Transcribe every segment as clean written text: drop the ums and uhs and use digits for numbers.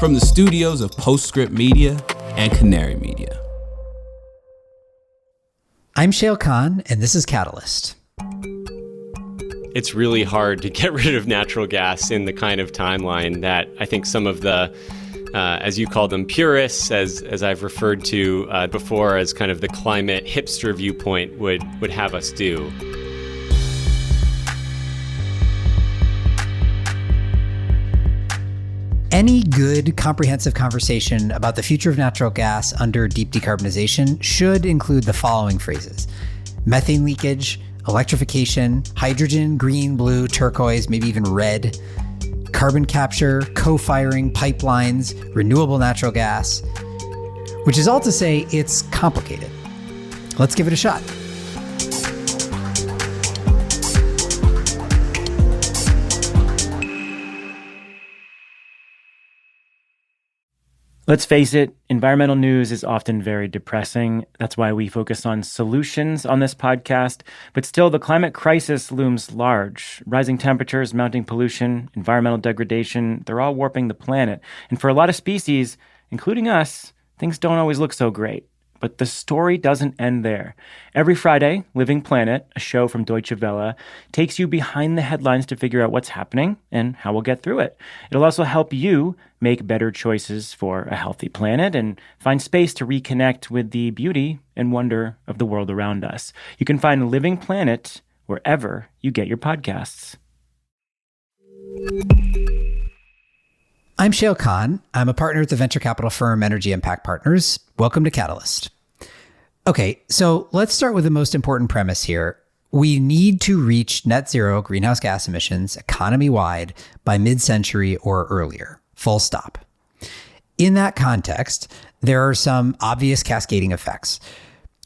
from the studios of Postscript Media and Canary Media. I'm Shayle Khan, and this is Catalyst. It's really hard to get rid of natural gas in the kind of timeline that I think some of the, as you call them, purists, as I've referred to before as kind of the climate hipster viewpoint would have us do. Any good, comprehensive conversation about the future of natural gas under deep decarbonization should include the following phrases: methane leakage, electrification, hydrogen, green, blue, turquoise, maybe even red, carbon capture, co-firing, pipelines, renewable natural gas, which is all to say it's complicated. Let's give it a shot. Let's face it, environmental news is often very depressing. That's why we focus on solutions on this podcast. But still, the climate crisis looms large. Rising temperatures, mounting pollution, environmental degradation, they're all warping the planet. And for a lot of species, including us, things don't always look so great. But the story doesn't end there. Every Friday, Living Planet, a show from Deutsche Welle, takes you behind the headlines to figure out what's happening and how we'll get through it. It'll also help you make better choices for a healthy planet and find space to reconnect with the beauty and wonder of the world around us. You can find Living Planet wherever you get your podcasts. I'm Shayle Khan. I'm a partner at the venture capital firm Energy Impact Partners. Welcome to Catalyst. Okay, so let's start with the most important premise here. We need to reach net zero greenhouse gas emissions economy-wide by mid-century or earlier. Full stop. In that context, there are some obvious cascading effects.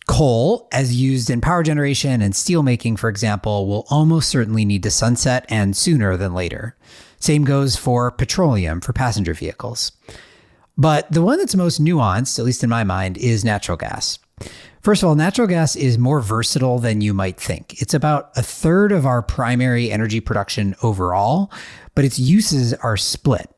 Coal, as used in power generation and steelmaking, for example, will almost certainly need to sunset, and sooner than later. Same goes for petroleum for passenger vehicles. But the one that's most nuanced, at least in my mind, is natural gas. First of all, natural gas is more versatile than you might think. It's about a third of our primary energy production overall, but its uses are split.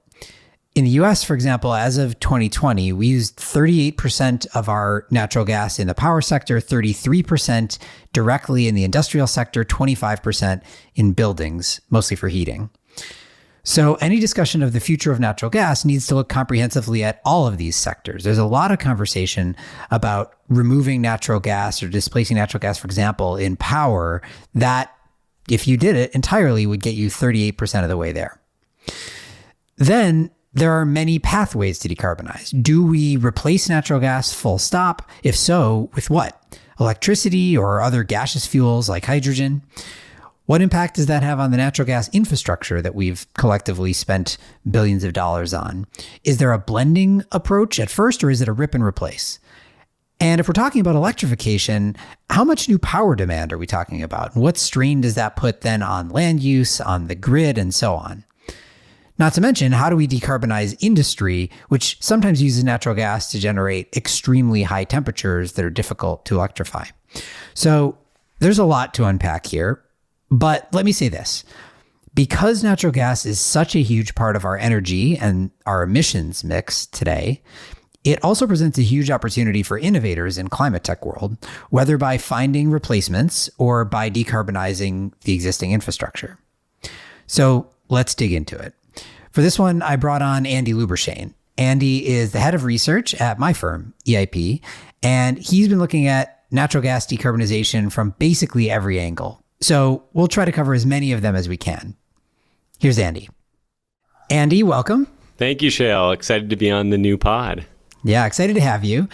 In the US, for example, as of 2020, we used 38% of our natural gas in the power sector, 33% directly in the industrial sector, 25% in buildings, mostly for heating. So any discussion of the future of natural gas needs to look comprehensively at all of these sectors. There's a lot of conversation about removing natural gas or displacing natural gas, for example, in power, that if you did it entirely would get you 38% of the way there. Then there are many pathways to decarbonize. Do we replace natural gas full stop? If so, with what? Electricity or other gaseous fuels like hydrogen? What impact does that have on the natural gas infrastructure that we've collectively spent billions of dollars on? Is there a blending approach at first, or is it a rip and replace? And if we're talking about electrification, how much new power demand are we talking about? What strain does that put then on land use, on the grid, and so on? Not to mention, how do we decarbonize industry, which sometimes uses natural gas to generate extremely high temperatures that are difficult to electrify? So there's a lot to unpack here. But let me say this, because natural gas is such a huge part of our energy and our emissions mix today, it also presents a huge opportunity for innovators in climate tech world, whether by finding replacements or by decarbonizing the existing infrastructure. So let's dig into it. For this one, I brought on Andy Lubershain. Andy is the head of research at my firm, EIP, and he's been looking at natural gas decarbonization from basically every angle. So we'll try to cover as many of them as we can. Here's Andy. Andy, welcome. Thank you, Shayle. Excited to be on the new pod. Yeah, excited to have you.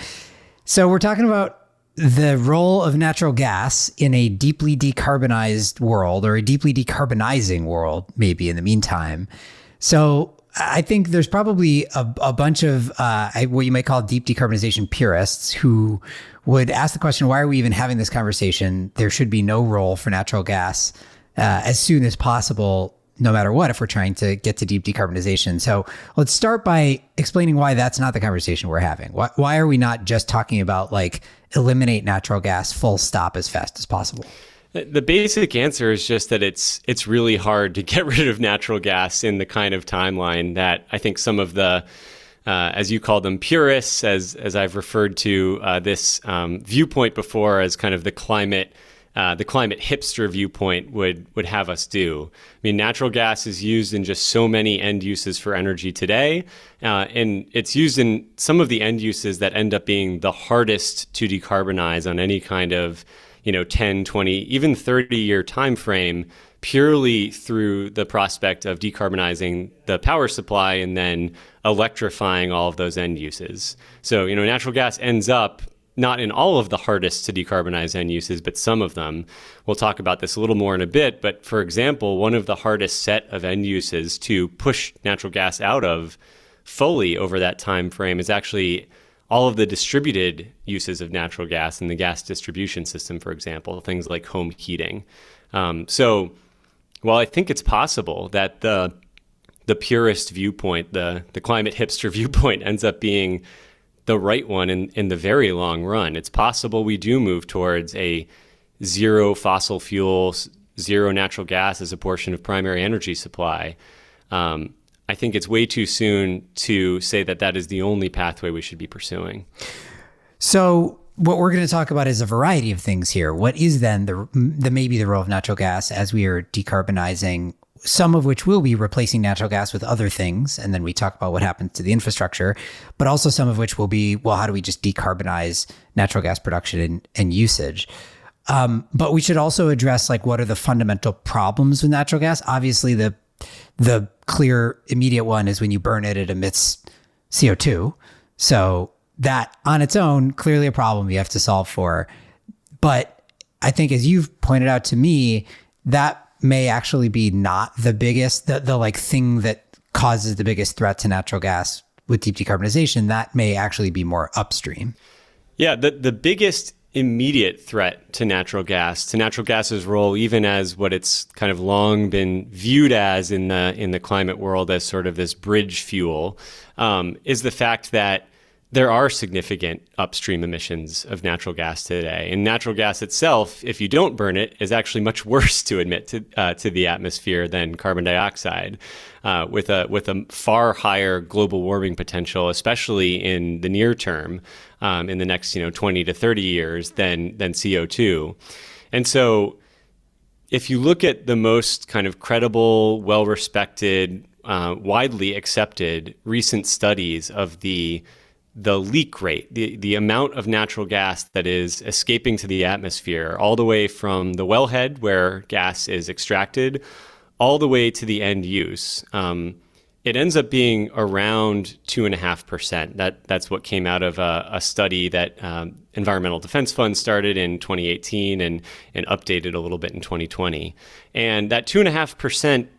So we're talking about the role of natural gas in a deeply decarbonized world, or a deeply decarbonizing world, maybe in the meantime. So I think there's probably a bunch of what you might call deep decarbonization purists who would ask the question, why are we even having this conversation? There should be no role for natural gas as soon as possible, no matter what, if we're trying to get to deep decarbonization. So let's start by explaining why that's not the conversation we're having. Why are we not just talking about like eliminate natural gas full stop as fast as possible? The basic answer is just that it's really hard to get rid of natural gas in the kind of timeline that I think some of the, as you call them, purists, as I've referred to this viewpoint before as kind of the climate hipster viewpoint would have us do. I mean, natural gas is used in just so many end uses for energy today, and it's used in some of the end uses that end up being the hardest to decarbonize on any kind of 10, 20, even 30-year time frame, purely through the prospect of decarbonizing the power supply and then electrifying all of those end uses. So, natural gas ends up not in all of the hardest to decarbonize end uses, but some of them. We'll talk about this a little more in a bit, but for example, one of the hardest set of end uses to push natural gas out of fully over that time frame is actually all of the distributed uses of natural gas in the gas distribution system, for example, things like home heating. So while I think it's possible that the purist viewpoint, the climate hipster viewpoint ends up being the right one in the very long run, it's possible we do move towards a zero fossil fuels, zero natural gas as a portion of primary energy supply. I think it's way too soon to say that is the only pathway we should be pursuing. So what we're going to talk about is a variety of things here. What is then maybe the role of natural gas as we are decarbonizing, some of which will be replacing natural gas with other things. And then we talk about what happens to the infrastructure, but also some of which will be, well, how do we just decarbonize natural gas production and usage? But we should also address what are the fundamental problems with natural gas? Obviously, the clear immediate one is when you burn it, it emits CO2. So that on its own, clearly a problem you have to solve for. But I think as you've pointed out to me, that may actually be not the biggest, the thing that causes the biggest threat to natural gas with deep decarbonization. That may actually be more upstream. Yeah, the biggest immediate threat to natural gas's role, even as what it's kind of long been viewed as in the climate world as sort of this bridge fuel, is the fact that there are significant upstream emissions of natural gas today. And natural gas itself, if you don't burn it, is actually much worse to emit to the atmosphere than carbon dioxide, with a far higher global warming potential, especially in the near term, in the next 20 to 30 years than CO2. And so if you look at the most kind of credible, well-respected, widely accepted recent studies of the leak rate, the amount of natural gas that is escaping to the atmosphere, all the way from the wellhead where gas is extracted, all the way to the end use, it ends up being around 2.5%. That's what came out of a study that Environmental Defense Fund started in 2018 and updated a little bit in 2020. And that 2.5%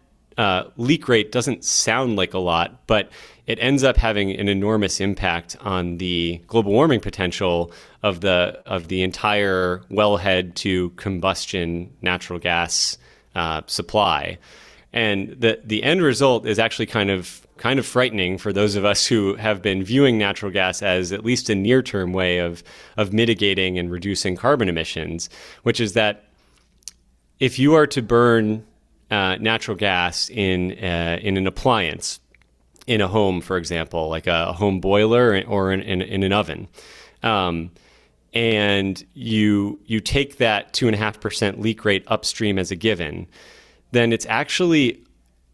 leak rate doesn't sound like a lot, but it ends up having an enormous impact on the global warming potential of the entire wellhead to combustion natural gas supply. And the end result is actually kind of frightening for those of us who have been viewing natural gas as at least a near-term way of mitigating and reducing carbon emissions, which is that if you are to burn natural gas in an appliance, in a home, for example, like a home boiler or in an oven, and you take that 2.5% leak rate upstream as a given, then it's actually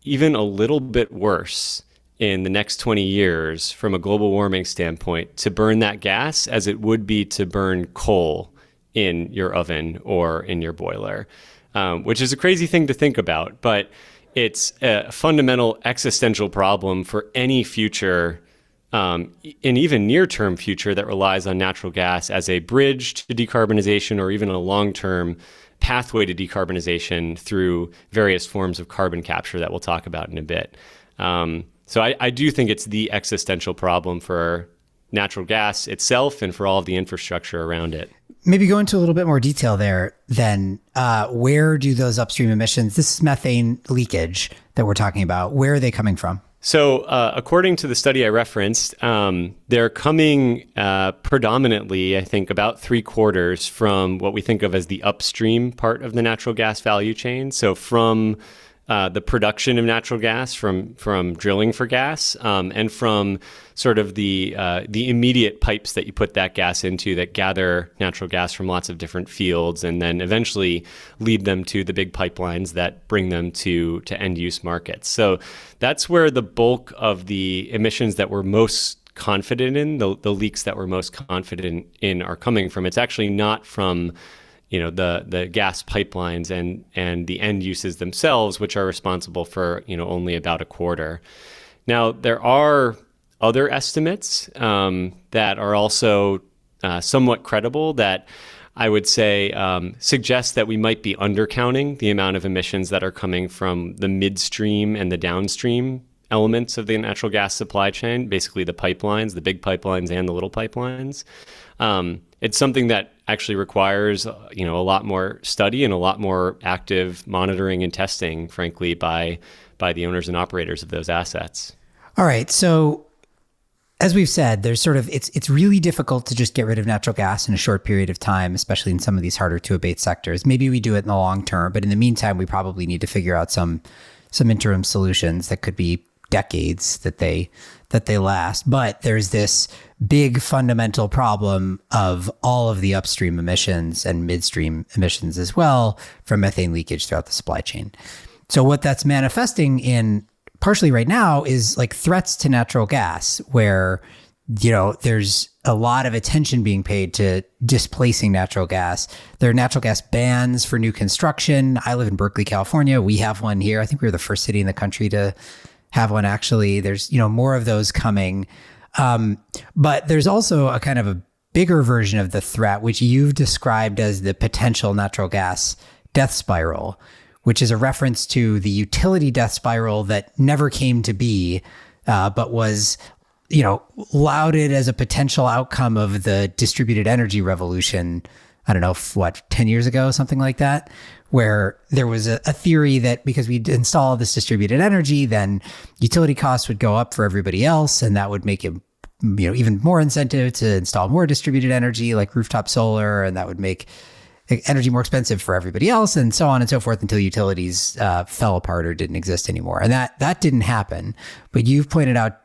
even a little bit worse in the next 20 years from a global warming standpoint to burn that gas as it would be to burn coal in your oven or in your boiler, which is a crazy thing to think about, but it's a fundamental existential problem for any future, and even near-term future that relies on natural gas as a bridge to decarbonization or even a long-term pathway to decarbonization through various forms of carbon capture that we'll talk about in a bit. So I do think it's the existential problem for natural gas itself and for all of the infrastructure around it. Maybe go into a little bit more detail there then. Where do those upstream emissions, this is methane leakage that we're talking about, where are they coming from? So according to the study I referenced, they're coming predominantly, I think, about 3/4 from what we think of as the upstream part of the natural gas value chain. So from the production of natural gas from drilling for gas, and from sort of the immediate pipes that you put that gas into that gather natural gas from lots of different fields, and then eventually lead them to the big pipelines that bring them to end use markets. So that's where the bulk of the emissions that we're most confident in, the leaks that we're most confident in, are coming from. It's actually not from the gas pipelines and the end uses themselves, which are responsible for only about a quarter. Now, there are other estimates that are also somewhat credible that I would say suggest that we might be undercounting the amount of emissions that are coming from the midstream and the downstream elements of the natural gas supply chain, basically the pipelines, the big pipelines and the little pipelines. It's something that actually requires, a lot more study and a lot more active monitoring and testing, frankly, by the owners and operators of those assets. All right. So as we've said, there's sort of, it's really difficult to just get rid of natural gas in a short period of time, especially in some of these harder to abate sectors. Maybe we do it in the long term, but in the meantime, we probably need to figure out some interim solutions that could be decades that they last. But there's this big fundamental problem of all of the upstream emissions and midstream emissions as well from methane leakage throughout the supply chain. So what that's manifesting in partially right now is like threats to natural gas, where there's a lot of attention being paid to displacing natural gas. There are natural gas bans for new construction. I live in Berkeley, California. We have one here. I think we were the first city in the country to have one, actually. There's more of those coming. But there's also a kind of a bigger version of the threat, which you've described as the potential natural gas death spiral, which is a reference to the utility death spiral that never came to be, but was, lauded as a potential outcome of the distributed energy revolution. I don't know, 10 years ago, something like that, where there was a theory that because we'd install this distributed energy, then utility costs would go up for everybody else, and that would make it, even more incentive to install more distributed energy like rooftop solar, and that would make energy more expensive for everybody else, and so on and so forth, until utilities fell apart or didn't exist anymore. And that didn't happen. But you've pointed out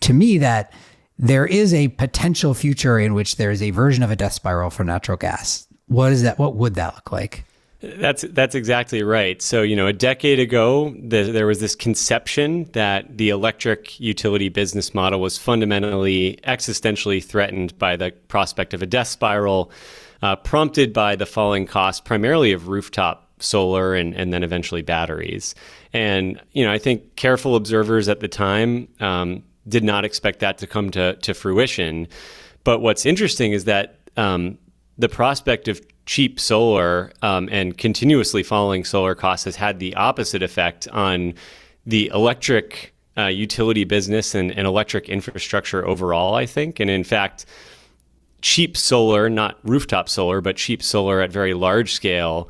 to me that there is a potential future in which there is a version of a death spiral for natural gas. What is that? What would that look like? That's exactly right. So, a decade ago, there was this conception that the electric utility business model was fundamentally existentially threatened by the prospect of a death spiral, prompted by the falling cost primarily of rooftop solar and then eventually batteries. And, I think careful observers at the time did not expect that to come to fruition. But what's interesting is that the prospect of cheap solar and continuously falling solar costs has had the opposite effect on the electric utility business and electric infrastructure overall, I think. And in fact, cheap solar, not rooftop solar, but cheap solar at very large scale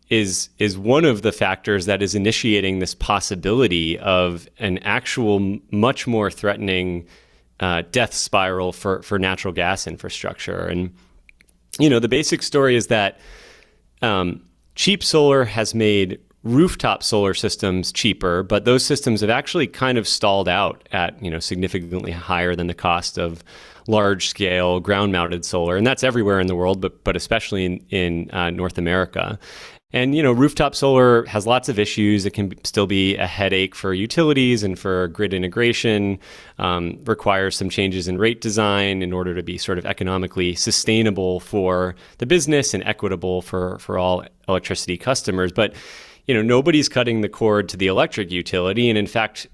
is one of the factors that is initiating this possibility of an actual much more threatening death spiral for natural gas infrastructure. And the basic story is that cheap solar has made rooftop solar systems cheaper, but those systems have actually kind of stalled out at significantly higher than the cost of large-scale ground-mounted solar, and that's everywhere in the world, but especially in North America. And, rooftop solar has lots of issues. It can still be a headache for utilities and for grid integration, requires some changes in rate design in order to be sort of economically sustainable for the business and equitable for all electricity customers. But, nobody's cutting the cord to the electric utility. And in fact,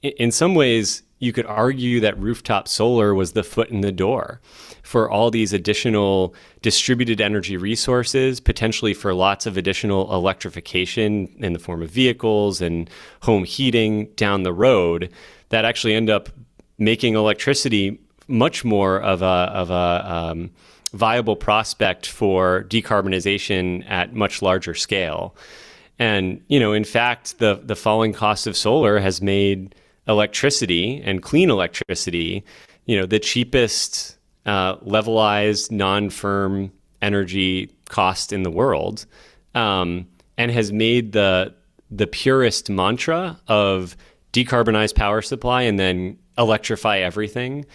in some ways, you could argue that rooftop solar was the foot in the door for all these additional distributed energy resources, potentially for lots of additional electrification in the form of vehicles and home heating down the road that actually end up making electricity much more of a viable prospect for decarbonization at much larger scale. And, in fact, the falling cost of solar has made electricity and clean electricity, the cheapest levelized non-firm energy cost in the world, and has made the the purest mantra of decarbonize power supply and then electrify everything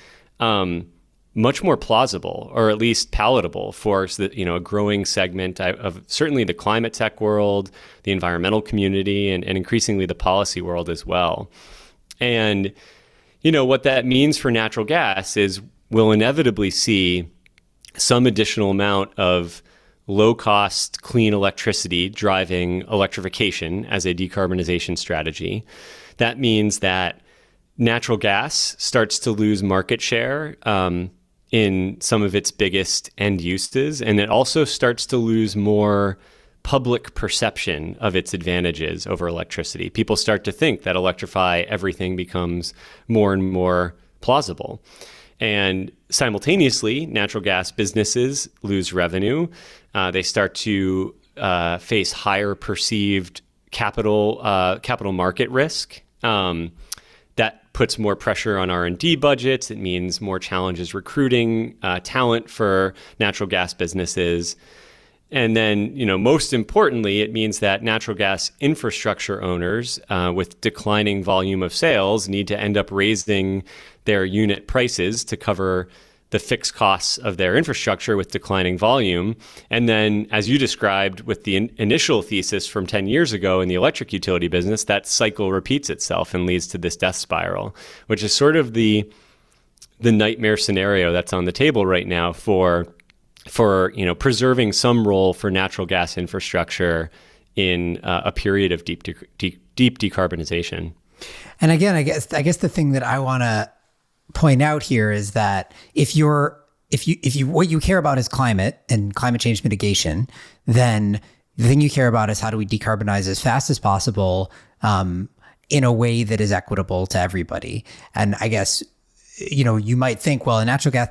much more plausible, or at least palatable for a growing segment of certainly the climate tech world, the environmental community, and increasingly the policy world as well. And what that means for natural gas is we'll inevitably see some additional amount of low-cost, clean electricity driving electrification as a decarbonization strategy. That means that natural gas starts to lose market share in some of its biggest end uses, and it also starts to lose more public perception of its advantages over electricity. People start to think that electrify everything becomes more and more plausible. And simultaneously, natural gas businesses lose revenue. They start to face higher perceived capital market risk. That puts more pressure on R&D budgets. It means more challenges recruiting talent for natural gas businesses. And then, most importantly, it means that natural gas infrastructure owners with declining volume of sales need to end up raising their unit prices to cover the fixed costs of their infrastructure with declining volume. And then, as you described with the initial thesis from 10 years ago in the electric utility business, that cycle repeats itself and leads to this death spiral, which is sort of the nightmare scenario that's on the table right now for preserving some role for natural gas infrastructure in a period of deep decarbonization. And again, I guess the thing that I want to point out here is that if you what you care about is climate and climate change mitigation, then the thing you care about is how do we decarbonize as fast as possible in a way that is equitable to everybody. And I guess you might think, well, a natural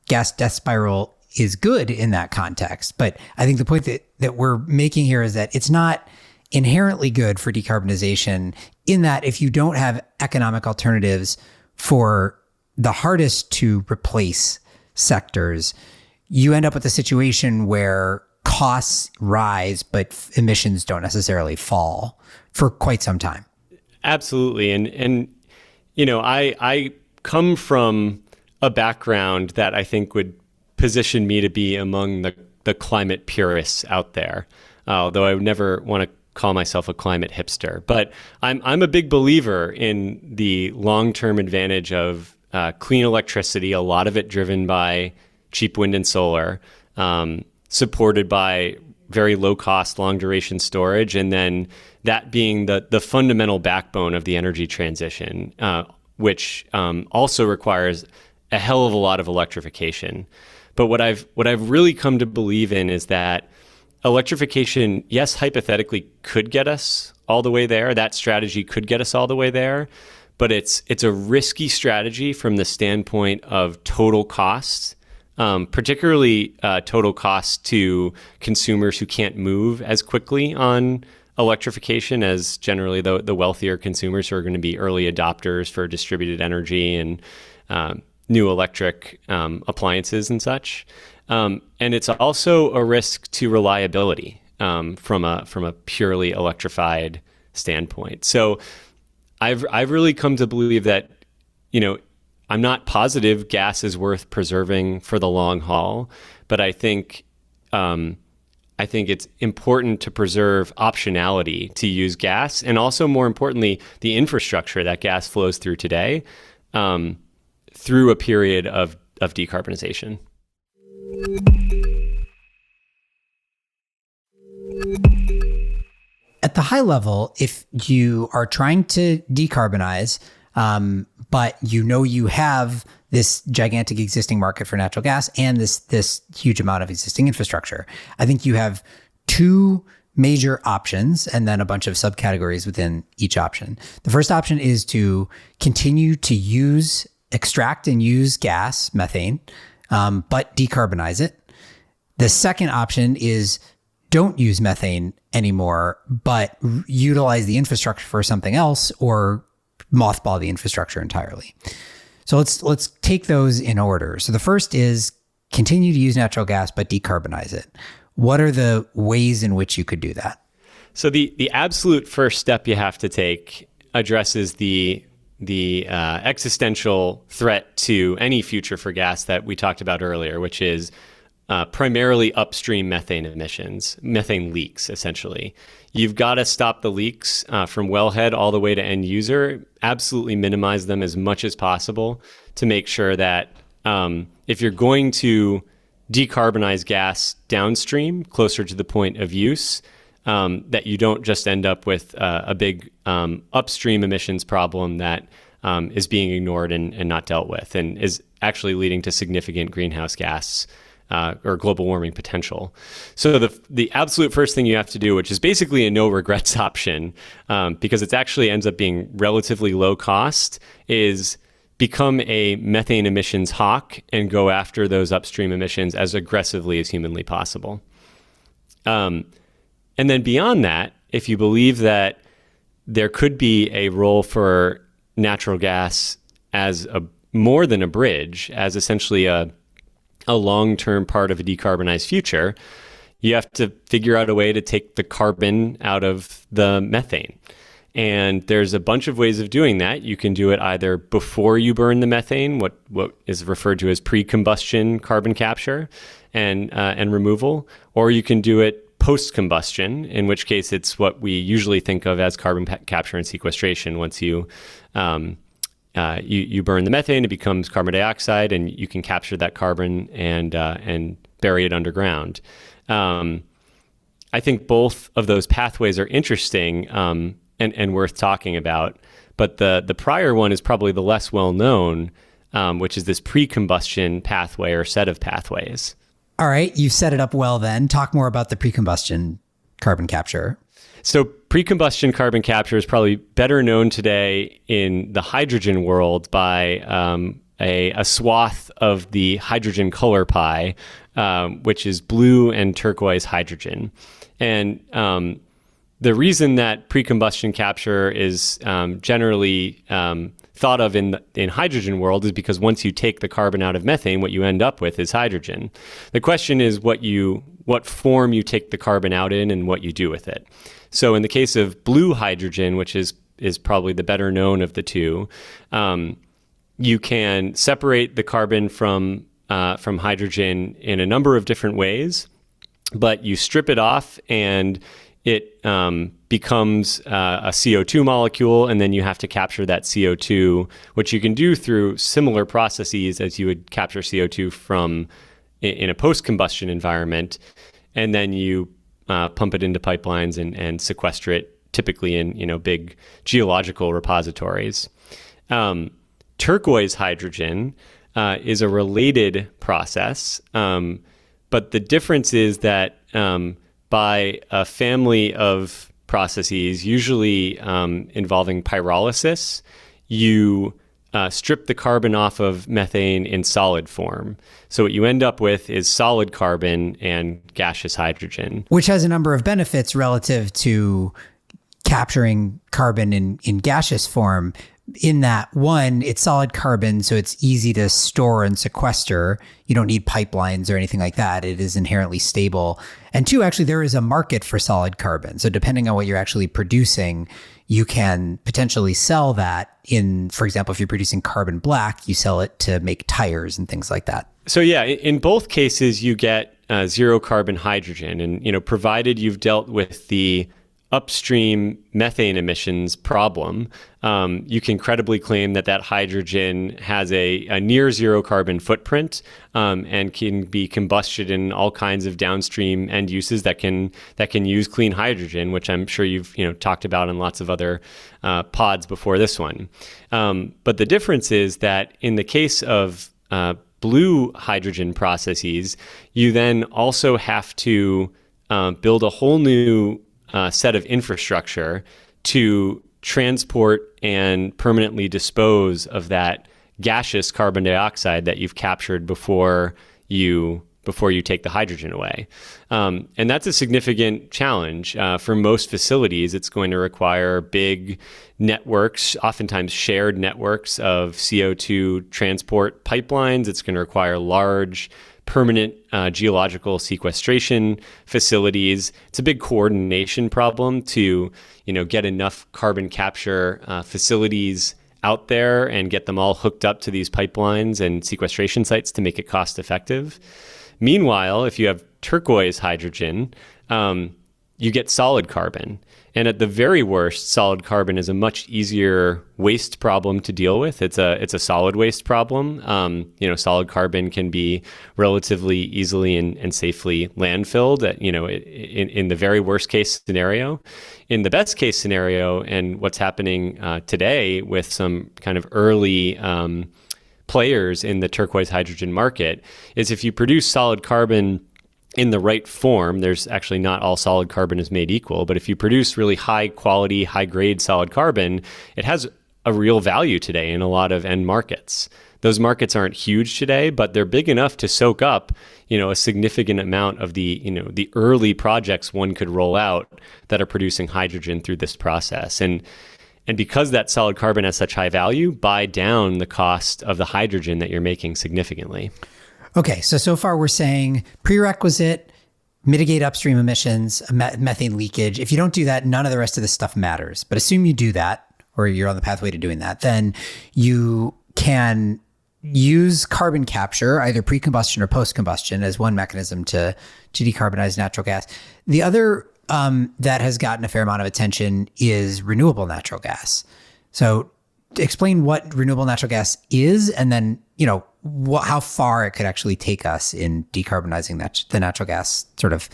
gas death spiral is good in that context, but I think the point that we're making here is that it's not inherently good for decarbonization, in that if you don't have economic alternatives for the hardest to replace sectors, you end up with a situation where costs rise, but emissions don't necessarily fall for quite some time. Absolutely. And I come from a background that I think would position me to be among the climate purists out there, although I would never want to call myself a climate hipster. But I'm a big believer in the long-term advantage of clean electricity, a lot of it driven by cheap wind and solar, supported by very low-cost, long-duration storage, and then that being the fundamental backbone of the energy transition, which also requires a hell of a lot of electrification. But what I've really come to believe in is that electrification, yes, hypothetically could get us all the way there. That strategy could get us all the way there. But it's a risky strategy from the standpoint of total costs, particularly total costs to consumers who can't move as quickly on electrification as generally the wealthier consumers who are going to be early adopters for distributed energy and new electric appliances and such. And it's also a risk to reliability from a purely electrified standpoint. So I've really come to believe that, I'm not positive gas is worth preserving for the long haul, but I think it's important to preserve optionality to use gas, and also more importantly, the infrastructure that gas flows through today, through a period of decarbonization. At the high level, if you are trying to decarbonize, but you have this gigantic existing market for natural gas and this huge amount of existing infrastructure, I think you have two major options and then a bunch of subcategories within each option. The first option is to continue to extract and use gas, methane, but decarbonize it. The second option is don't use methane anymore, but utilize the infrastructure for something else or mothball the infrastructure entirely. So let's take those in order. So the first is continue to use natural gas, but decarbonize it. What are the ways in which you could do that? So the absolute first step you have to take addresses the existential threat to any future for gas that we talked about earlier, which is primarily upstream methane emissions, methane leaks, essentially. You've got to stop the leaks from wellhead all the way to end user, absolutely minimize them as much as possible to make sure that if you're going to decarbonize gas downstream, closer to the point of use, that you don't just end up with a big upstream emissions problem that is being ignored and not dealt with, and is actually leading to significant greenhouse gas or global warming potential. So the absolute first thing you have to do, which is basically a no regrets option, because it actually ends up being relatively low cost, is become a methane emissions hawk and go after those upstream emissions as aggressively as humanly possible. And then beyond that, if you believe that there could be a role for natural gas as more than a bridge, as essentially a long-term part of a decarbonized future, you have to figure out a way to take the carbon out of the methane. And there's a bunch of ways of doing that. You can do it either before you burn the methane, what is referred to as pre-combustion carbon capture and removal, or you can do it post-combustion, in which case it's what we usually think of as carbon capture and sequestration. Once you burn the methane, it becomes carbon dioxide, and you can capture that carbon and bury it underground. I think both of those pathways are interesting and worth talking about, but the prior one is probably the less well known, which is this pre-combustion pathway or set of pathways. All right, you've set it up well then. Talk more about the pre-combustion carbon capture. So pre-combustion carbon capture is probably better known today in the hydrogen world by a swath of the hydrogen color pie, which is blue and turquoise hydrogen. And the reason that pre-combustion capture is generally thought of in hydrogen world is because once you take the carbon out of methane, what you end up with is hydrogen. The question is what form you take the carbon out in and what you do with it. So in the case of blue hydrogen, which is probably the better known of the two, you can separate the carbon from hydrogen in a number of different ways, but you strip it off and it becomes a CO2 molecule, and then you have to capture that CO2, which you can do through similar processes as you would capture CO2 from in a post-combustion environment, and then you pump it into pipelines and sequester it, typically in big geological repositories. Turquoise hydrogen is a related process, but the difference is that by a family of processes, usually involving pyrolysis, you strip the carbon off of methane in solid form. So what you end up with is solid carbon and gaseous hydrogen. Which has a number of benefits relative to capturing carbon in gaseous form. In that, one, it's solid carbon, so it's easy to store and sequester. You don't need pipelines or anything like that. It is inherently stable. And two, actually, there is a market for solid carbon. So depending on what you're actually producing, you can potentially sell that for example, if you're producing carbon black, you sell it to make tires and things like that. So yeah, in both cases, you get zero carbon hydrogen. And, provided you've dealt with the upstream methane emissions problem, you can credibly claim that hydrogen has a near zero carbon footprint and can be combusted in all kinds of downstream end uses that can use clean hydrogen, which I'm sure you've talked about in lots of other pods before this one. But the difference is that in the case of blue hydrogen processes, you then also have to build a whole new set of infrastructure to transport and permanently dispose of that gaseous carbon dioxide that you've captured before you take the hydrogen away. And that's a significant challenge. For most facilities, it's going to require big networks, oftentimes shared networks of CO2 transport pipelines. It's going to require large permanent geological sequestration facilities. It's a big coordination problem to, get enough carbon capture facilities out there and get them all hooked up to these pipelines and sequestration sites to make it cost effective. Meanwhile, if you have turquoise hydrogen, you get solid carbon. And at the very worst, solid carbon is a much easier waste problem to deal with. It's a solid waste problem. Solid carbon can be relatively easily and safely landfilled in the very worst case scenario. In the best case scenario, and what's happening today with some kind of early players in the turquoise hydrogen market, is if you produce solid carbon in the right form, there's actually not all solid carbon is made equal, but if you produce really high quality, high grade solid carbon, it has a real value today in a lot of end markets. Those markets aren't huge today, but they're big enough to soak up, a significant amount of the early projects one could roll out that are producing hydrogen through this process. And because that solid carbon has such high value, buy down the cost of the hydrogen that you're making significantly. Okay, so far we're saying prerequisite, mitigate upstream emissions, methane leakage. If you don't do that, none of the rest of this stuff matters. But assume you do that, or you're on the pathway to doing that, then you can use carbon capture, either pre-combustion or post-combustion, as one mechanism to decarbonize natural gas. The other that has gotten a fair amount of attention is renewable natural gas. So explain what renewable natural gas is, and then, how far it could actually take us in decarbonizing the natural gas sort of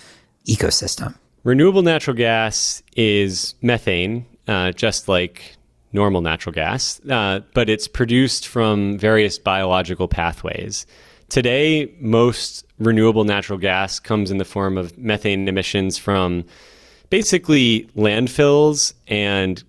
ecosystem. Renewable natural gas is methane, just like normal natural gas, but it's produced from various biological pathways. Today, most renewable natural gas comes in the form of methane emissions from basically landfills and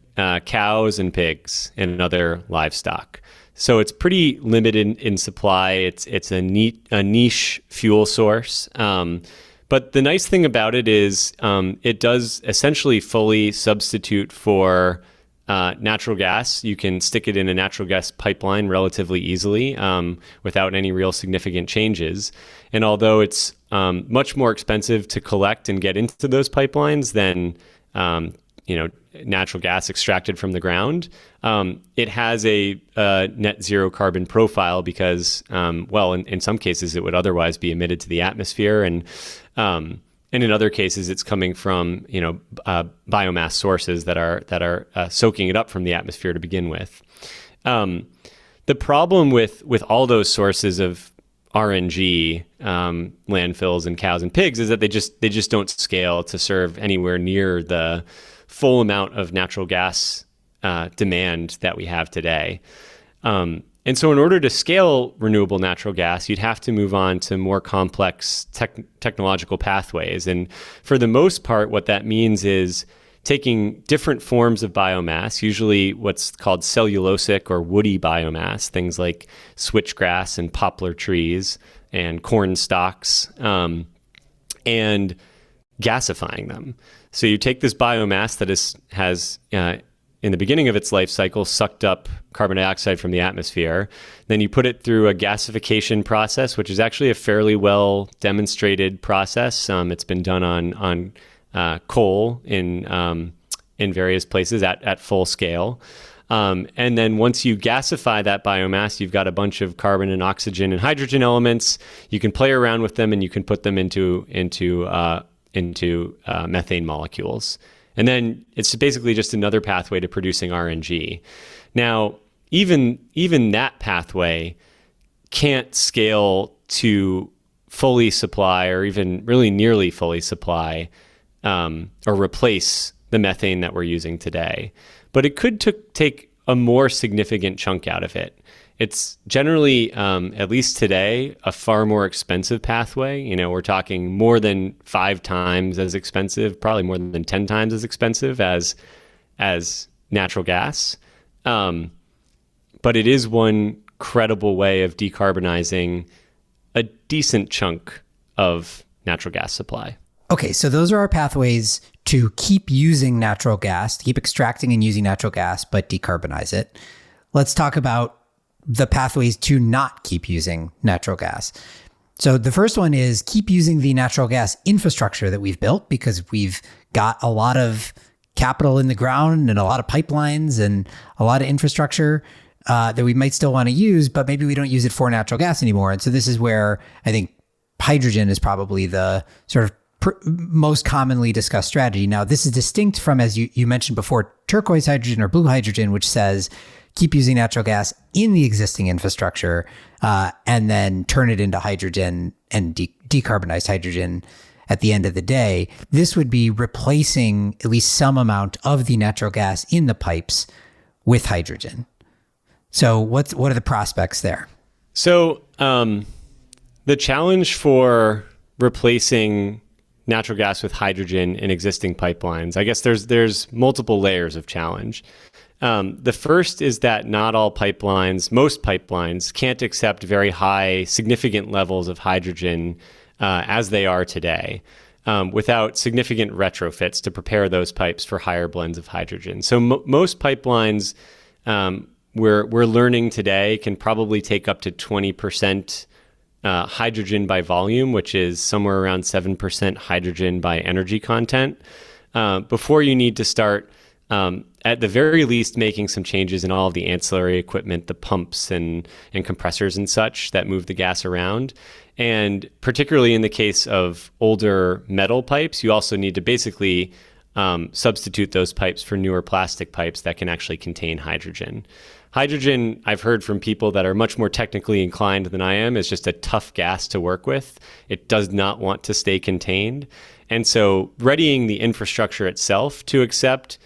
cows and pigs and other livestock. So it's pretty limited in supply. It's a niche fuel source. But the nice thing about it is it does essentially fully substitute for natural gas. You can stick it in a natural gas pipeline relatively easily without any real significant changes. And although it's much more expensive to collect and get into those pipelines than natural gas extracted from the ground, it has a net zero carbon profile because, in some cases, it would otherwise be emitted to the atmosphere, and in other cases, it's coming from biomass sources that are soaking it up from the atmosphere to begin with. The problem with all those sources of RNG, landfills and cows and pigs, is that they just don't scale to serve anywhere near the full amount of natural gas demand that we have today. And so in order to scale renewable natural gas, you'd have to move on to more complex technological pathways. And for the most part, what that means is taking different forms of biomass, usually what's called cellulosic or woody biomass, things like switchgrass and poplar trees and corn stalks, and gasifying them. So you take this biomass that has in the beginning of its life cycle, sucked up carbon dioxide from the atmosphere. Then you put it through a gasification process, which is actually a fairly well demonstrated process. It's been done on coal in various places at full scale. And then once you gasify that biomass, you've got a bunch of carbon and oxygen and hydrogen elements. You can play around with them and you can put them into methane molecules. And then it's basically just another pathway to producing RNG. Now, even that pathway can't scale to fully supply or even really nearly fully supply or replace the methane that we're using today. But it could take a more significant chunk out of it. It's generally, at least today, a far more expensive pathway. We're talking more than 5 times as expensive, probably more than 10 times as expensive as natural gas. But it is one credible way of decarbonizing a decent chunk of natural gas supply. Okay, so those are our pathways to keep using natural gas, to keep extracting and using natural gas, but decarbonize it. Let's talk about the pathways to not keep using natural gas. So the first one is keep using the natural gas infrastructure that we've built, because we've got a lot of capital in the ground and a lot of pipelines and a lot of infrastructure that we might still want to use, but maybe we don't use it for natural gas anymore. And so this is where I think hydrogen is probably the sort of most commonly discussed strategy. Now, this is distinct from, as you mentioned before, turquoise hydrogen or blue hydrogen, which says keep using natural gas in the existing infrastructure and then turn it into hydrogen and decarbonized hydrogen at the end of the day. This would be replacing at least some amount of the natural gas in the pipes with hydrogen. So what are the prospects there? So the challenge for replacing natural gas with hydrogen in existing pipelines, I guess there's multiple layers of challenge. The first is that not all pipelines, most pipelines, can't accept very high, significant levels of hydrogen as they are today, without significant retrofits to prepare those pipes for higher blends of hydrogen. So most pipelines we're learning today can probably take up to 20% hydrogen by volume, which is somewhere around 7% hydrogen by energy content, before you need to start, at the very least, making some changes in all of the ancillary equipment, the pumps and compressors and such that move the gas around. And particularly in the case of older metal pipes, you also need to basically substitute those pipes for newer plastic pipes that can actually contain hydrogen. Hydrogen, I've heard from people that are much more technically inclined than I am, is just a tough gas to work with. It does not want to stay contained. And so readying the infrastructure itself to accept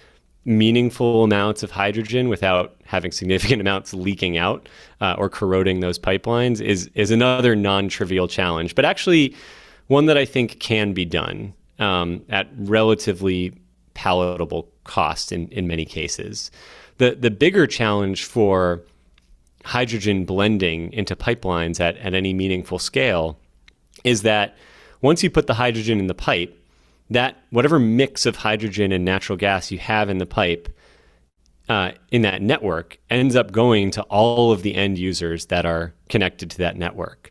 meaningful amounts of hydrogen without having significant amounts leaking out or corroding those pipelines is another non-trivial challenge, but actually one that I think can be done at relatively palatable cost in many cases. The bigger challenge for hydrogen blending into pipelines at any meaningful scale is that once you put the hydrogen in the pipe, that whatever mix of hydrogen and natural gas you have in the pipe in that network ends up going to all of the end users that are connected to that network.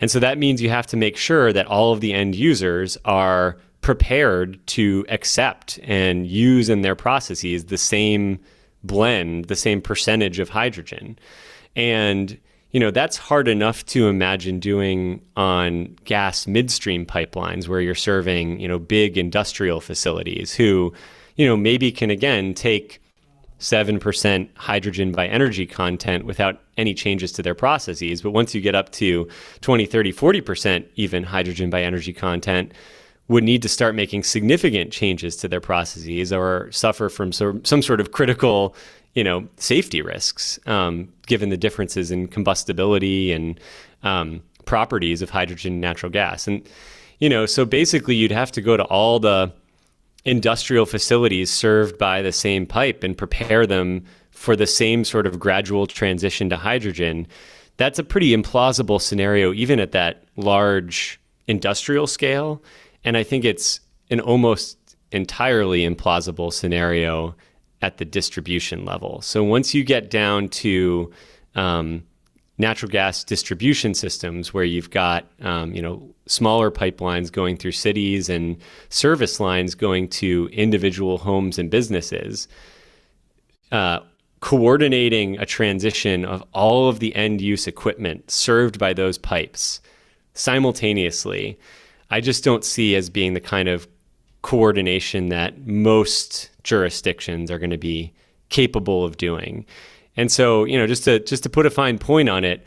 And so that means you have to make sure that all of the end users are prepared to accept and use in their processes the same blend, the same percentage of hydrogen. And that's hard enough to imagine doing on gas midstream pipelines where you're serving, big industrial facilities who, maybe can again take 7% hydrogen by energy content without any changes to their processes. But once you get up to 20, 30, 40% even hydrogen by energy content, would need to start making significant changes to their processes or suffer from some sort of critical safety risks, given the differences in combustibility and properties of hydrogen and natural gas. And, so basically you'd have to go to all the industrial facilities served by the same pipe and prepare them for the same sort of gradual transition to hydrogen. That's a pretty implausible scenario, even at that large industrial scale. And I think it's an almost entirely implausible scenario at the distribution level. So once you get down to natural gas distribution systems where you've got smaller pipelines going through cities and service lines going to individual homes and businesses, coordinating a transition of all of the end use equipment served by those pipes simultaneously, I just don't see as being the kind of coordination that most jurisdictions are going to be capable of doing. And so, just to put a fine point on it,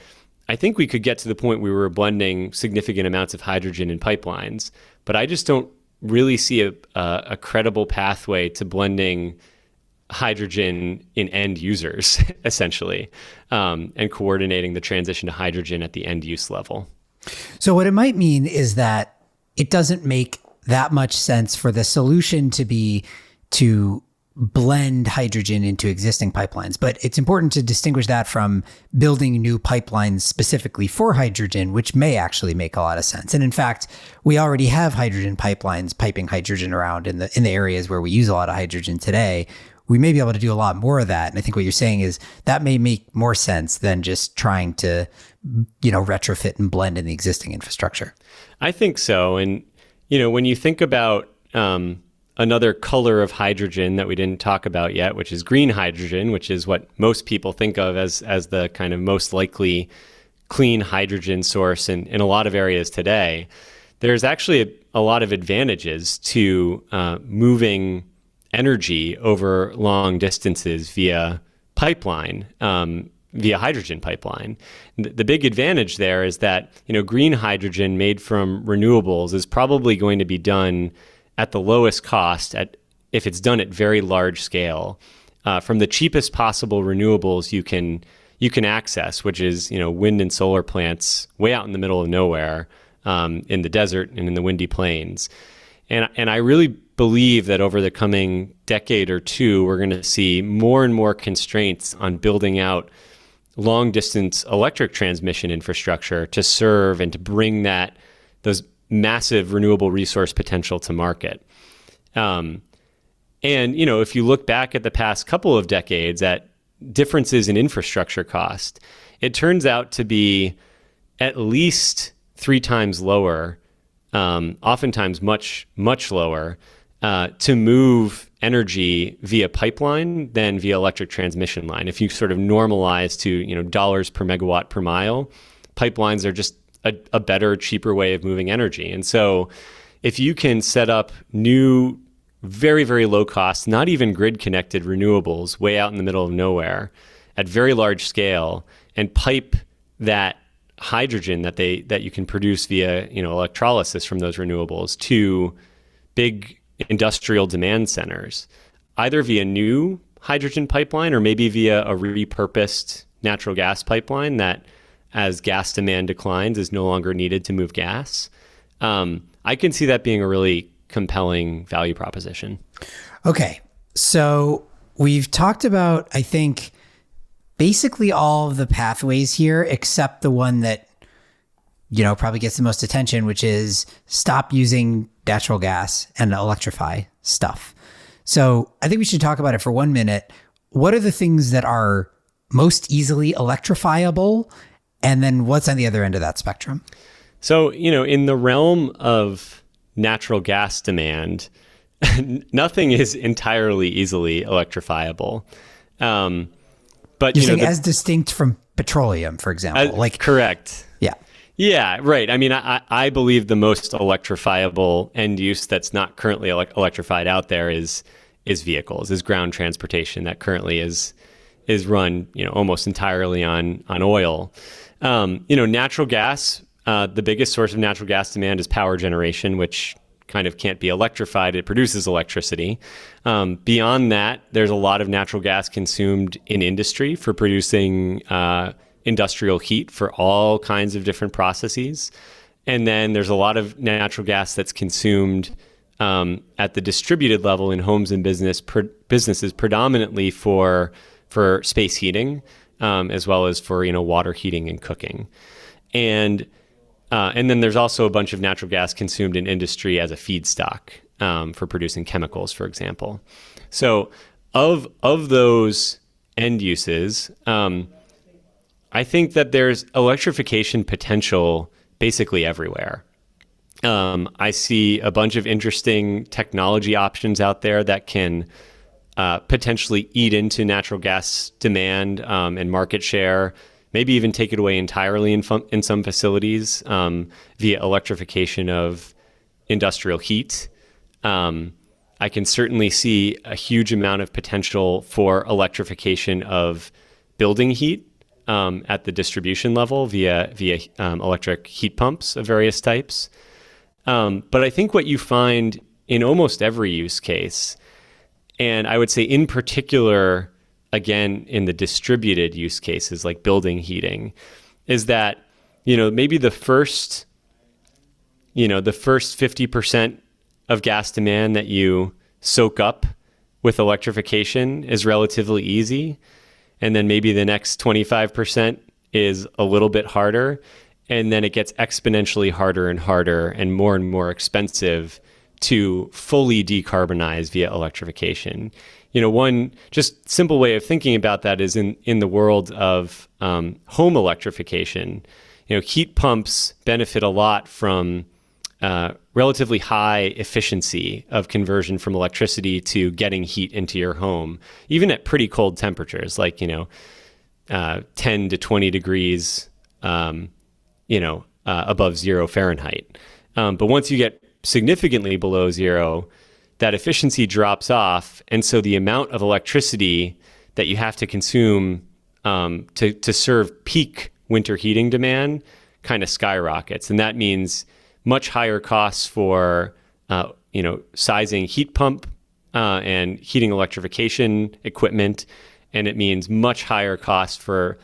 I think we could get to the point where we were blending significant amounts of hydrogen in pipelines, but I just don't really see a credible pathway to blending hydrogen in end users, essentially, and coordinating the transition to hydrogen at the end use level. So what it might mean is that it doesn't make that much sense for the solution to be to blend hydrogen into existing pipelines. But it's important to distinguish that from building new pipelines specifically for hydrogen, which may actually make a lot of sense. And in fact, we already have hydrogen pipelines piping hydrogen around in the areas where we use a lot of hydrogen today. we may be able to do a lot more of that. And I think what you're saying is that may make more sense than just trying to, retrofit and blend in the existing infrastructure. I think so. And, when you think about another color of hydrogen that we didn't talk about yet, which is green hydrogen, which is what most people think of as the kind of most likely clean hydrogen source in a lot of areas today, there's actually a lot of advantages to moving energy over long distances via pipeline, via hydrogen pipeline. The big advantage there is that, green hydrogen made from renewables is probably going to be done at the lowest cost if it's done at very large scale, from the cheapest possible renewables you can access, which is, wind and solar plants way out in the middle of nowhere, in the desert and in the windy plains. And I really believe that over the coming decade or two, we're going to see more and more constraints on building out long distance electric transmission infrastructure to serve and to bring those massive renewable resource potential to market. And, if you look back at the past couple of decades at differences in infrastructure cost, it turns out to be at least 3 times lower, oftentimes much, much lower, to move energy via pipeline than via electric transmission line. If you sort of normalize to, dollars per megawatt per mile, pipelines are just a better, cheaper way of moving energy. And so if you can set up new, very, very low cost, not even grid connected renewables way out in the middle of nowhere at very large scale and pipe that hydrogen that you can produce via, electrolysis from those renewables to big industrial demand centers, either via new hydrogen pipeline or maybe via a repurposed natural gas pipeline that, as gas demand declines, is no longer needed to move gas. I can see that being a really compelling value proposition. Okay. So we've talked about, I think, basically all of the pathways here, except the one that, probably gets the most attention, which is stop using natural gas and electrify stuff. So I think we should talk about it for 1 minute. What are the things that are most easily electrifiable? And then what's on the other end of that spectrum? So, in the realm of natural gas demand, nothing is entirely easily electrifiable. But you're saying as distinct from petroleum, for example, correct. Yeah. Yeah, right. I mean, I believe the most electrifiable end use that's not currently electrified out there is vehicles, is ground transportation that currently is run, almost entirely on oil. Natural gas, the biggest source of natural gas demand is power generation, which kind of can't be electrified. It produces electricity. Beyond that, there's a lot of natural gas consumed in industry for producing industrial heat for all kinds of different processes. And then there's a lot of natural gas that's consumed at the distributed level in homes and businesses, predominantly for space heating, as well as for water heating and cooking. And then there's also a bunch of natural gas consumed in industry as a feedstock for producing chemicals, for example. So of those end uses, I think that there's electrification potential basically everywhere. I see a bunch of interesting technology options out there that can potentially eat into natural gas demand and market share, maybe even take it away entirely in some facilities via electrification of industrial heat. I can certainly see a huge amount of potential for electrification of building heat at the distribution level via electric heat pumps of various types. But I think what you find in almost every use case, and I would say in particular, again, in the distributed use cases like building heating, is that, maybe the first 50% of gas demand that you soak up with electrification is relatively easy. And then maybe the next 25% is a little bit harder. And then it gets exponentially harder and harder and more expensive to fully decarbonize via electrification. one just simple way of thinking about that is in the world of home electrification. Heat pumps benefit a lot from relatively high efficiency of conversion from electricity to getting heat into your home, even at pretty cold temperatures, like 10 to 20 degrees, above 0 Fahrenheit. But once you get significantly below 0, that efficiency drops off, and so the amount of electricity that you have to consume to serve peak winter heating demand kind of skyrockets, and that means much higher costs for sizing heat pump and heating electrification equipment, and it means much higher costs for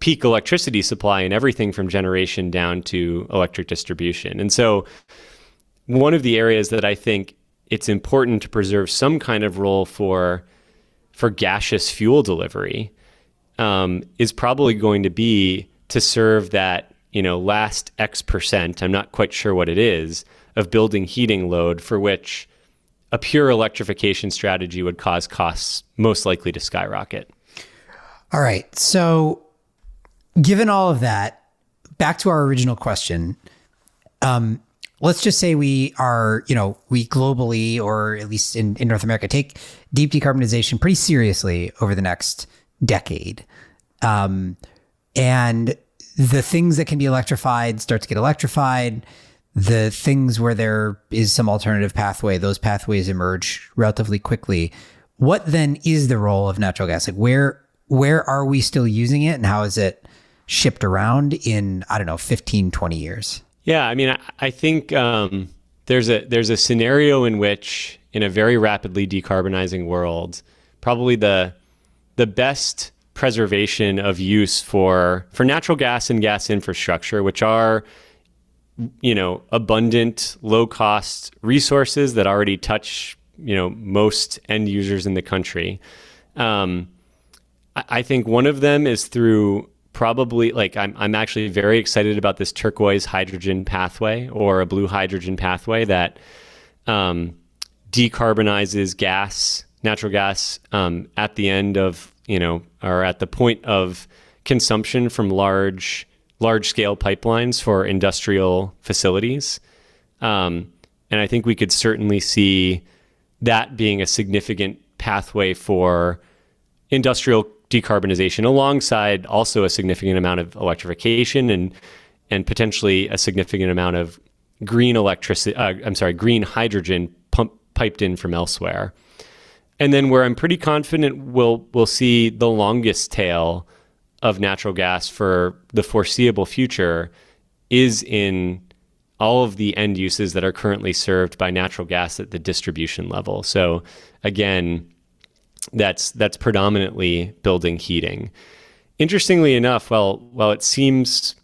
peak electricity supply and everything from generation down to electric distribution. And so one of the areas that I think it's important to preserve some kind of role for gaseous fuel delivery is probably going to be to serve that last X percent, I'm not quite sure what it is, of building heating load for which a pure electrification strategy would cause costs most likely to skyrocket. All right. So given all of that, back to our original question, let's just say we are, we globally, or at least in North America, take deep decarbonization pretty seriously over the next decade. And the things that can be electrified start to get electrified. The things where there is some alternative pathway, those pathways emerge relatively quickly. What then is the role of natural gas? Like where are we still using it, and how is it shipped around in, 15, 20 years? Yeah, I mean, I think there's a scenario in which, in a very rapidly decarbonizing world, probably the best preservation of use for natural gas and gas infrastructure, which are abundant, low-cost resources that already touch most end users in the country. I think one of them is through probably, I'm actually very excited about this turquoise hydrogen pathway, or a blue hydrogen pathway that decarbonizes natural gas at the end of or at the point of consumption from large scale pipelines for industrial facilities. And I think we could certainly see that being a significant pathway for industrial decarbonization, alongside also a significant amount of electrification and potentially a significant amount of green hydrogen piped in from elsewhere. And then where I'm pretty confident we'll see the longest tail of natural gas for the foreseeable future is in all of the end uses that are currently served by natural gas at the distribution level. So again, that's predominantly building heating. Interestingly enough, while it seems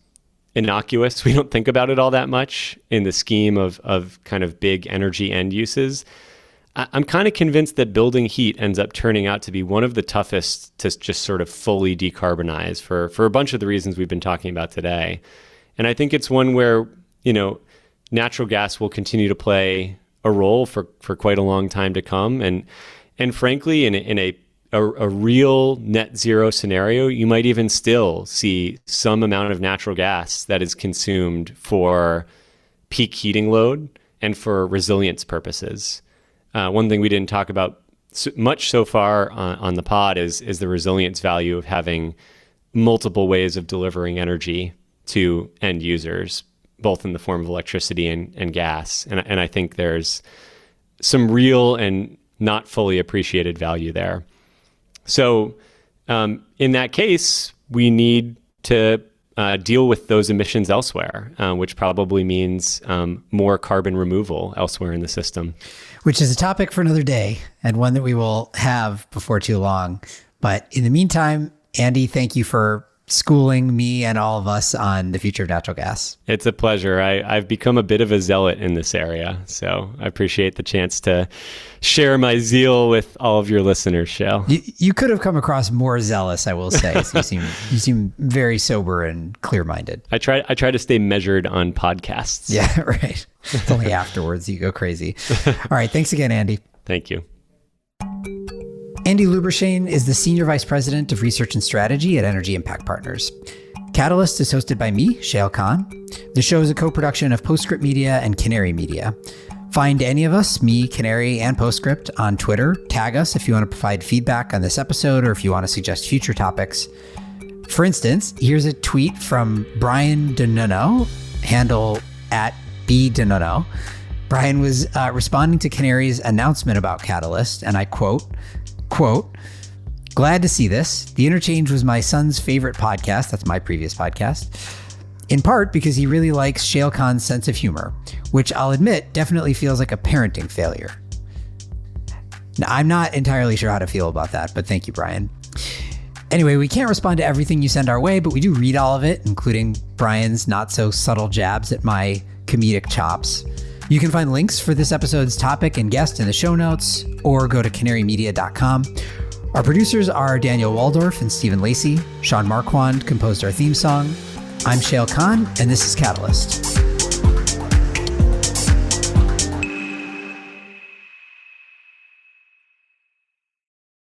innocuous, we don't think about it all that much in the scheme of kind of big energy end uses. I'm kind of convinced that building heat ends up turning out to be one of the toughest to just sort of fully decarbonize for a bunch of the reasons we've been talking about today. And I think it's one where, natural gas will continue to play a role for quite a long time to come. And frankly, in a real net zero scenario, you might even still see some amount of natural gas that is consumed for peak heating load and for resilience purposes. One thing we didn't talk about much so far on the pod is the resilience value of having multiple ways of delivering energy to end users, both in the form of electricity and gas. And I think there's some real and not fully appreciated value there. So in that case, we need to deal with those emissions elsewhere, which probably means more carbon removal elsewhere in the system. Which is a topic for another day, and one that we will have before too long. But in the meantime, Andy, thank you for schooling me and all of us on the future of natural gas. It's a pleasure. I've become a bit of a zealot in this area, so I appreciate the chance to share my zeal with all of your listeners, Shayle. You could have come across more zealous, I will say. So you seem very sober and clear-minded. I try to stay measured on podcasts. Yeah, right. It's only afterwards you go crazy. All right. Thanks again, Andy. Thank you. Andy Lubershane is the Senior Vice President of Research and Strategy at Energy Impact Partners. Catalyst is hosted by me, Shayle Khan. The show is a co-production of Postscript Media and Canary Media. Find any of us, me, Canary, and Postscript, on Twitter. Tag us if you want to provide feedback on this episode or if you want to suggest future topics. For instance, here's a tweet from Brian Donuno, handle @BDonuno. Brian was responding to Canary's announcement about Catalyst, and I quote, "Glad to see this. The Interchange was my son's favorite podcast," that's my previous podcast, "in part because he really likes Shayle Khan's sense of humor, which I'll admit definitely feels like a parenting failure." Now, I'm not entirely sure how to feel about that, but thank you, Brian. Anyway, we can't respond to everything you send our way, but we do read all of it, including Brian's not so subtle jabs at my comedic chops. You can find links for this episode's topic and guest in the show notes, or go to canarymedia.com. Our producers are Daniel Waldorf and Stephen Lacey. Sean Marquand composed our theme song. I'm Shayle Khan, and this is Catalyst.